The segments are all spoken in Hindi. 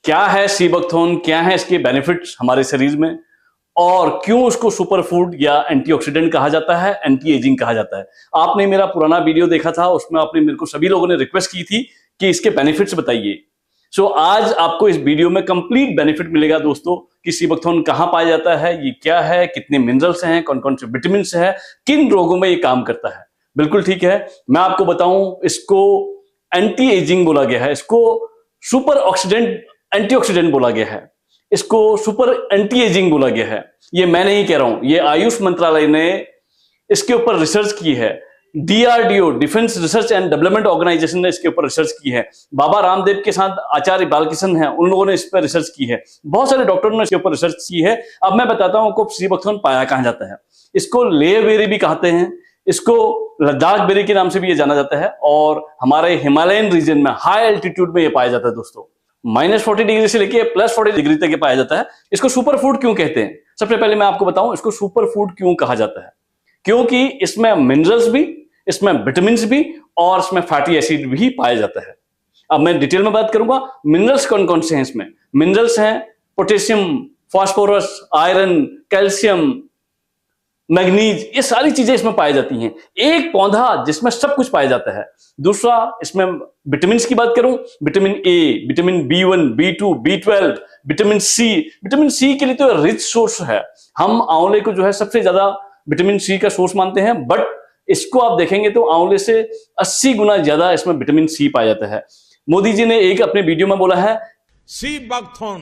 क्या है सीबकथॉर्न, क्या है इसके बेनिफिट्स हमारे शरीर में, और क्यों उसको सुपर फूड या एंटीऑक्सीडेंट कहा जाता है, एंटी एजिंग कहा जाता है। आपने मेरा पुराना वीडियो देखा था, उसमें आपने मेरे को सभी लोगों ने रिक्वेस्ट की थी कि इसके बेनिफिट्स बताइए। सो आज आपको इस वीडियो में कंप्लीट बेनिफिट मिलेगा दोस्तों कि सीबकथॉर्न कहां पाया जाता है, ये क्या है, कितने मिनरल्स हैं, कौन कौन से विटामिन है, किन रोगों में ये काम करता है। बिल्कुल ठीक है, मैं आपको बताऊं, इसको एंटी एजिंग बोला गया है, इसको सुपर ऑक्सीडेंट एंटीऑक्सीडेंट बोला गया है, इसको सुपर एंटी एजिंग बोला गया है। ये मैं नहीं कह रहा हूं, ये आयुष मंत्रालय ने इसके ऊपर रिसर्च की है। DRDO, defence research and development organisation ने इसके ऊपर रिसर्च की है। बाबा रामदेव के साथ आचार्य बालकृष्ण हैं, उन लोगों ने इस पर रिसर्च की है। बहुत सारे डॉक्टरों ने इसके ऊपर रिसर्च की है। अब मैं बताता हूं आपको सीबकथॉर्न पाया कहां जाता है। इसको लेह बेरी भी कहते हैं, इसको लद्दाख बेरी के नाम से भी ये जाना जाता है, और हमारे हिमालयन रीजन में हाई एल्टीट्यूड में ये पाया जाता है दोस्तों। -40 डिग्री से लेके +40 डिग्री तक ये पाया जाता है। इसको सुपर फूड क्यों कहते हैं? सबसे पहले मैं आपको बताऊं इसको सुपर फूड क्यों कहा जाता है। क्योंकि इसमें मिनरल्स भी, इसमें विटामिन भी और इसमें फैटी एसिड भी पाया जाता है। अब मैं डिटेल में बात करूंगा मिनरल्स कौन कौन से हैं। इसमें मिनरल्स हैं potassium, phosphorus, iron, calcium, manganese, ये सारी चीजें इसमें पाई जाती हैं। एक पौधा जिसमें सब कुछ पाया जाता है। दूसरा, इसमें विटामिन की बात करूं, vitamin A, vitamin B1, B2, B12, vitamin C. Vitamin C के लिए तो रिच सोर्स है। हम आंवले को जो है सबसे ज्यादा विटामिन सी का सोर्स मानते हैं, बट इसको आप देखेंगे तो आंवले से 80 गुना ज्यादा इसमें विटामिन सी पाया जाता है। मोदी जी ने एक अपने वीडियो में बोला है, सीबकथॉर्न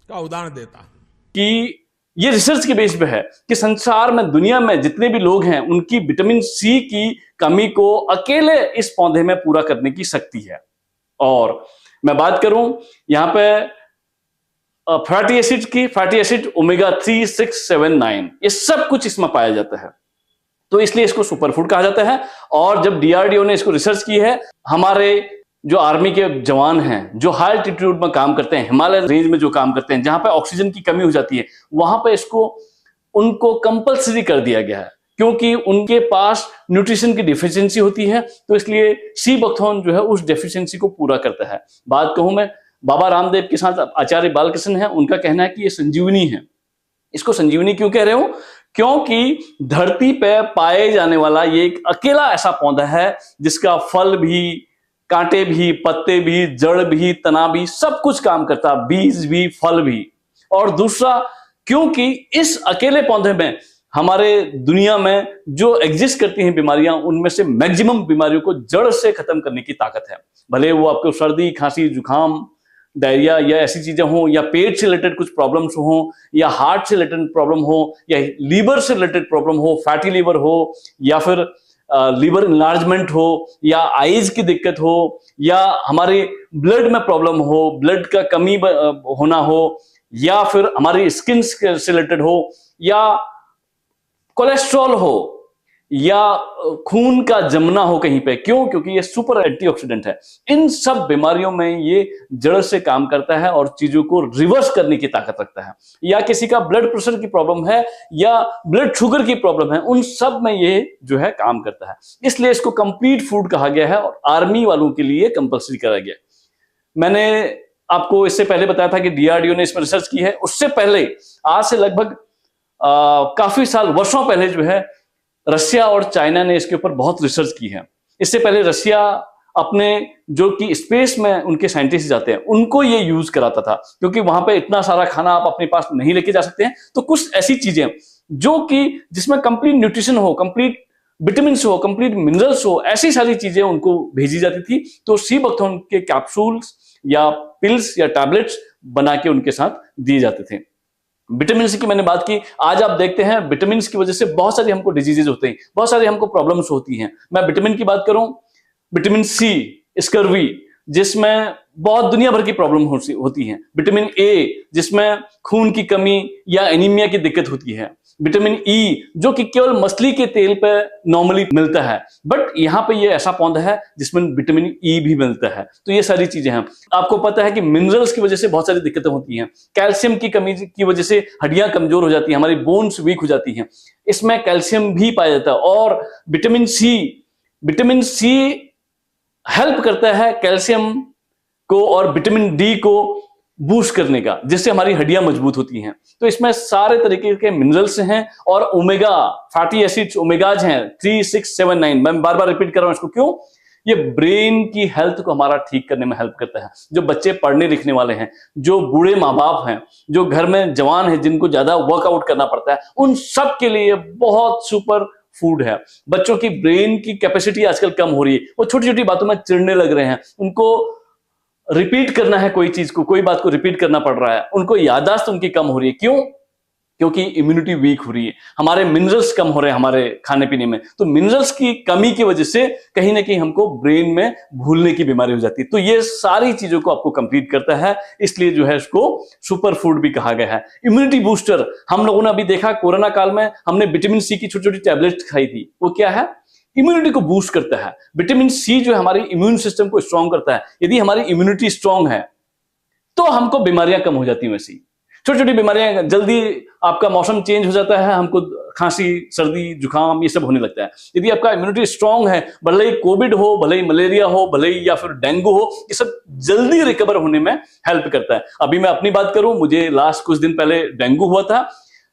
का उदाहरण देता है कि ये रिसर्च के बेस पे है कि संसार में, दुनिया में जितने भी लोग हैं, उनकी विटामिन सी की कमी को अकेले इस पौधे में पूरा करने की शक्ति है। और मैं बात करूं यहां पे फैटी एसिड की, फैटी एसिड ओमेगा 3, 6, 7, 9, ये सब कुछ इसमें पाया जाता है। तो इसलिए इसको सुपर फूड कहा जाता है। और जब डीआरडीओ ने इसको रिसर्च की है, हमारे जो आर्मी के जवान हैं, जो हाई एल्टीट्यूड में काम करते हैं, हिमालय रेंज में जो काम करते हैं, जहां पे ऑक्सीजन की कमी हो जाती है, वहां पे इसको उनको कंपलसरी कर दिया गया है, क्योंकि उनके पास न्यूट्रिशन की डिफिशियंसी होती है। तो इसलिए सीबकथॉर्न जो है उस डेफिशिएंसी को पूरा करता है। बात कहूं मैं, बाबा रामदेव के साथ आचार्य बालकृष्ण है, उनका कहना है कि ये संजीवनी है। इसको संजीवनी क्यों कह रहे हो? क्योंकि धरती पे पाए जाने वाला ये एक अकेला ऐसा पौधा है जिसका फल भी, कांटे भी, पत्ते भी, जड़ भी, तना भी, सब कुछ काम करता, बीज भी, फल भी। और दूसरा, क्योंकि इस अकेले पौधे में हमारे दुनिया में जो एग्जिस्ट करती हैं बीमारियां, उनमें से मैक्सिमम बीमारियों को जड़ से खत्म करने की ताकत है। भले वो आपको सर्दी, खांसी, जुकाम, डायरिया या ऐसी चीजें हो, या पेट से रिलेटेड कुछ प्रॉब्लम्स हो, या हार्ट से रिलेटेड प्रॉब्लम हो, या लीवर से रिलेटेड प्रॉब्लम हो, फैटी लीवर हो, या फिर लीवर इनलार्जमेंट हो, या आईज की दिक्कत हो, या हमारे ब्लड में प्रॉब्लम हो, ब्लड का कमी होना हो, या फिर हमारी स्किन से रिलेटेड हो, या कोलेस्ट्रॉल हो, या खून का जमना हो कहीं पे। क्यों? क्योंकि ये सुपर एंटीऑक्सीडेंट है। इन सब बीमारियों में ये जड़ से काम करता है और चीजों को रिवर्स करने की ताकत रखता है। या किसी का ब्लड प्रेशर की प्रॉब्लम है, या ब्लड शुगर की प्रॉब्लम है, उन सब में ये जो है काम करता है। इसलिए इसको कंप्लीट फूड कहा गया है और आर्मी वालों के लिए कंपल्सरी करा गया। मैंने आपको इससे पहले बताया था कि डीआरडीओ ने इस पर रिसर्च की है। उससे पहले, आज से लगभग काफी साल, वर्षों पहले जो है, रशिया और चाइना ने इसके ऊपर बहुत रिसर्च की है। इससे पहले रशिया अपने, जो कि स्पेस में उनके साइंटिस्ट जाते हैं, उनको ये यूज कराता था, क्योंकि वहां पे इतना सारा खाना आप अपने पास नहीं लेके जा सकते हैं। तो कुछ ऐसी चीजें जो कि जिसमें कंप्लीट न्यूट्रिशन हो, कंप्लीट विटामिन हो, कंप्लीट मिनरल्स हो, ऐसी सारी चीजें उनको भेजी जाती थी। तो सीबकथॉर्न के कैप्सूल्स या पिल्स या टैबलेट्स बना के उनके साथ दिए जाते थे। विटामिन सी की मैंने बात की। आज आप देखते हैं विटामिन की वजह से बहुत सारी हमको डिजीजेज होते हैं, बहुत सारी हमको प्रॉब्लम्स होती हैं। मैं विटामिन की बात करूं, विटामिन सी, स्कर्वी, जिसमें बहुत दुनिया भर की प्रॉब्लम होती हैं। विटामिन ए, जिसमें खून की कमी या एनीमिया की दिक्कत होती है। विटामिन ई, जो कि केवल मछली के तेल पे नॉर्मली मिलता है, बट यहाँ पे ये ऐसा पौधा है जिसमें विटामिन ई भी मिलता है। तो ये सारी चीजें हैं। आपको पता है कि मिनरल्स की वजह से बहुत सारी दिक्कतें होती हैं। कैल्शियम की कमी की वजह से हड्डियां कमजोर हो जाती हैं, हमारी बोन्स वीक हो जाती हैं। इसमें कैल्शियम भी पाया जाता है। और विटामिन सी हेल्प करता है कैल्शियम को और विटामिन डी को बूस्ट करने का, जिससे हमारी हड्डियां मजबूत होती हैं। तो इसमें सारे तरीके के मिनरल्स हैं और ओमेगा फैटी एसिड्स, ओमेगाज हैं 3, 6, 7, 9। मैं बार बार रिपीट कर रहा हूं इसको, क्यों? ये ब्रेन की हेल्थ को हमारा ठीक करने में हेल्प करता है। जो बच्चे पढ़ने लिखने वाले हैं, जो बूढ़े माँ बाप हैं, जो घर में जवान हैं जिनको ज्यादा वर्कआउट करना पड़ता है, उन सब के लिए बहुत सुपर फूड है। बच्चों की ब्रेन की कैपेसिटी आजकल कम हो रही है, वो छोटी छोटी बातों में चिढ़ने लग रहे हैं, उनको रिपीट करना है कोई चीज को, कोई बात को रिपीट करना पड़ रहा है, उनको याददाश्त उनकी कम हो रही है। क्यों? क्योंकि इम्यूनिटी वीक हो रही है, हमारे मिनरल्स कम हो रहे हैं हमारे खाने पीने में। तो मिनरल्स की कमी की वजह से कहीं ना कहीं हमको ब्रेन में भूलने की बीमारी हो जाती है। तो ये सारी चीजों को आपको कंप्लीट करता है, इसलिए जो है इसको सुपर फूड भी कहा गया है। इम्यूनिटी बूस्टर, हम लोगों ने अभी देखा कोरोना काल में हमने विटामिन सी की छोटी छोटी टैबलेट खाई थी, वो क्या है? इम्यूनिटी को बूस्ट करता है। विटामिन सी जो है हमारी इम्यून सिस्टम को स्ट्रांग करता है। यदि हमारी इम्यूनिटी स्ट्रांग है तो हमको बीमारियां कम हो जाती हैं। वैसी छोटी छोटी बीमारियां, जल्दी आपका मौसम चेंज हो जाता है, हमको खांसी, सर्दी, जुकाम ये सब होने लगता है। यदि आपका इम्यूनिटी स्ट्रांग है, भले ही कोविड हो, भले ही मलेरिया हो, भले ही या फिर डेंगू हो, ये सब जल्दी रिकवर होने में हेल्प करता है। अभी मैं अपनी बात करूं, मुझे लास्ट कुछ दिन पहले डेंगू हुआ था।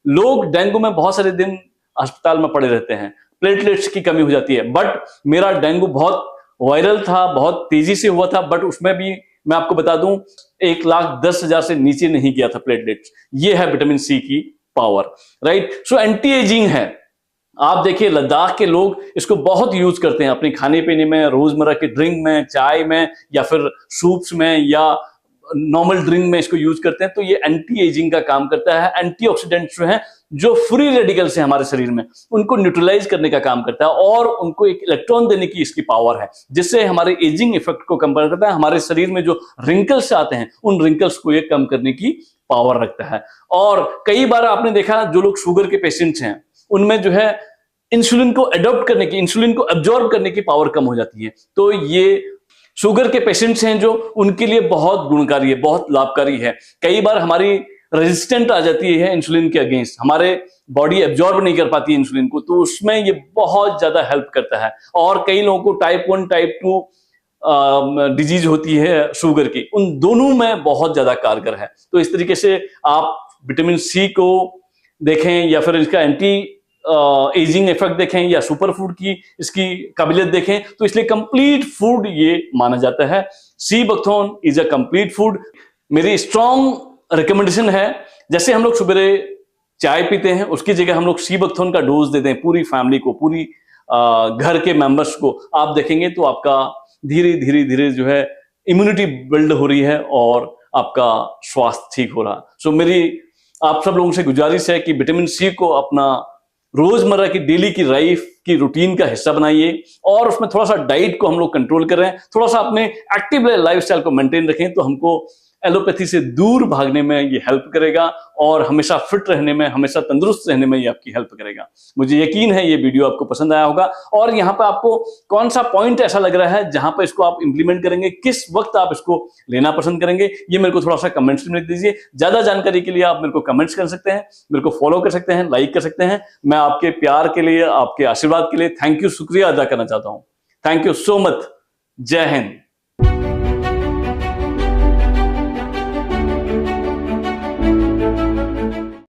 लोग डेंगू में बहुत सारे दिन अस्पताल में पड़े रहते हैं, प्लेटलेट्स की कमी हो जाती है, बट मेरा डेंगू बहुत वायरल था, बहुत तेजी से हुआ था, बट उसमें भी मैं आपको बता दूं 1,10,000 से नीचे नहीं गया था प्लेटलेट्स। ये है विटामिन सी की power, right? So anti ageing है। आप देखिए लद्दाख के लोग इसको बहुत यूज करते हैं अपने खाने पीने में, रोजमर्रा के ड्रिंक में, चाय में, या फिर सूप्स में, या नॉर्मल ड्रिंक में इसको यूज करते हैं। तो ये एंटी एजिंग का काम करता है। एंटीऑक्सीडेंट्स जो है, जो फ्री रेडिकल्स हैं हमारे शरीर में, उनको न्यूट्रलाइज करने का काम करता है और उनको एक इलेक्ट्रॉन देने की इसकी पावर है, जिससे हमारे एजिंग इफेक्ट को कम करता है। हमारे शरीर में जो रिंकल्स आते हैं, उन रिंकल्स को ये कम करने की पावर रखता है। और कई बार आपने देखा जो लोग शुगर के पेशेंट्स हैं, उनमें जो है इंसुलिन को एडॉप्ट करने की, इंसुलिन को एब्जॉर्ब करने की पावर कम हो जाती है। तो ये शुगर के पेशेंट्स हैं जो, उनके लिए बहुत गुणकारी है, बहुत लाभकारी है। कई बार हमारी रेजिस्टेंट आ जाती है इंसुलिन के अगेंस्ट, हमारे बॉडी एब्जॉर्ब नहीं कर पाती है इंसुलिन को, तो उसमें ये बहुत ज्यादा हेल्प करता है। और कई लोगों को टाइप 1 टाइप 2 डिजीज होती है शुगर की, उन दोनों में बहुत ज्यादा कारगर है। तो इस तरीके से आप विटामिन सी को देखें, या फिर इसका एंटी एजिंग इफेक्ट देखें, या सुपर फूड की इसकी काबिलियत देखें, तो इसलिए कंप्लीट फूड ये माना जाता है। Sea buckthorn is a complete food. मेरी स्ट्रॉन्ग रिकमेंडेशन है, जैसे हम लोग सुबह चाय पीते हैं, उसकी जगह हम लोग सी बकथॉर्न का डोज दे दें पूरी फैमिली को, पूरी घर के मेंबर्स को। आप देखेंगे तो आपका धीरे धीरे धीरे जो है इम्यूनिटी बिल्ड हो रही है और आपका स्वास्थ्य ठीक हो रहा। सो मेरी आप सब लोगों से गुजारिश है कि विटामिन सी को अपना रोजमर्रा की डेली की लाइफ की रूटीन का हिस्सा बनाइए, और उसमें थोड़ा सा डाइट को हम लोग कंट्रोल करें, थोड़ा सा अपने एक्टिव लाइफस्टाइल को मेंटेन रखें, तो हमको एलोपैथी से दूर भागने में ये हेल्प करेगा और हमेशा फिट रहने में, हमेशा तंदुरुस्त रहने में ये आपकी हेल्प करेगा। मुझे यकीन है ये वीडियो आपको पसंद आया होगा, और यहाँ पे आपको कौन सा पॉइंट ऐसा लग रहा है जहां पे इसको आप इंप्लीमेंट करेंगे, किस वक्त आप इसको लेना पसंद करेंगे, ये मेरे को थोड़ा सा कमेंट्स में लिख दीजिए। ज्यादा जानकारी के लिए आप मेरे को कमेंट्स कर सकते हैं, मेरे को फॉलो कर सकते हैं, लाइक कर सकते हैं। मैं आपके प्यार के लिए, आपके आशीर्वाद के लिए थैंक यू, शुक्रिया अदा करना चाहता हूं। Thank you so much. जय हिंद।